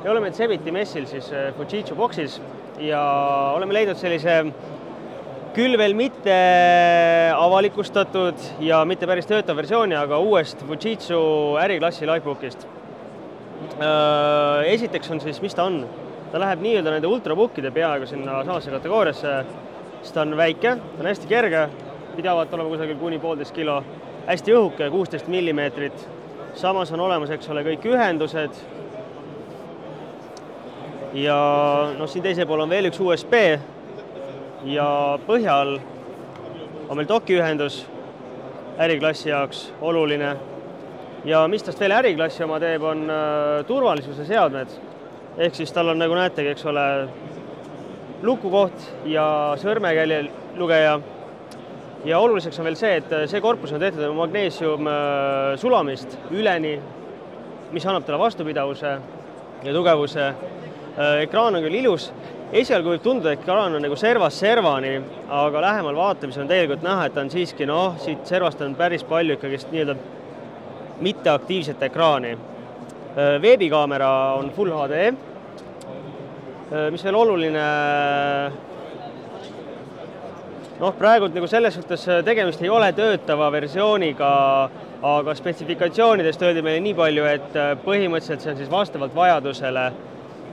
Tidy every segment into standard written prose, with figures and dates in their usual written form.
Me oleme Cebiti messil siis Fujitsu boksis ja oleme leidnud sellise küll veel mitte avalikustatud ja mitte päris töötav versiooni, aga uuest Fujitsu äriklassi Lightbookist. Esiteks on siis, mis ta on? Ta läheb nii-öelda nende ultrabookide peaaegu sinna samasse kategooriasse, sest ta on väike, ta on hästi kerge, pidavalt olema kusagil kuni 1,5 kilo, hästi õhuke, 16 millimeetrit. Samas on olemas, eks ole, kõik ühendused. Ja siin teisel pool on veel üks USB ja põhjal on meil dokiühendus äriklassi jaoks oluline. Ja mis tast veel äriklassi oma teeb, on turvalisuse seadmed. Ehk siis tal on, nagu näetegi, eks ole, lukukoht ja sõrmekälje lugeja. Ja oluliseks on veel see, et see korpus on tehtud magneesium sulamist üleni, mis annab talle vastupidavuse ja tugevuse. Ekraan on küll ilus. Esialgu võib tunduda, et ekraan on nagu servast servani, aga lähemal vaatamisel on tegelikult näha, et on siiski, siit servast on päris palju ikkagist nii-öelda mitteaktiivset ekraani. Veebikaamera on Full HD, mis veel oluline, praegu nagu selles suhtes tegemist ei ole töötava versiooniga, aga spetsifikatsioonidest öeldi meile nii palju, et põhimõtteliselt see on siis vastavalt vajadusele.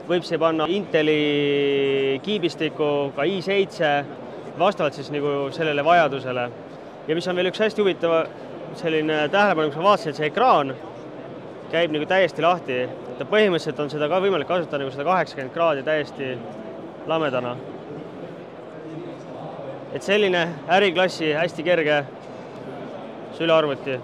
Võib see panna Inteli kiibistiku, ka i7, vastavalt siis nagu sellele vajadusele. Ja mis on veel üks hästi huvitav selline tähelepanu, kui ma vaatasin, et see ekraan käib nagu täiesti lahti. Et põhimõtteliselt on seda ka võimalik kasutada nagu 180 kraadi täiesti lamedana. Et selline äriklassi hästi kerge sülearvuti.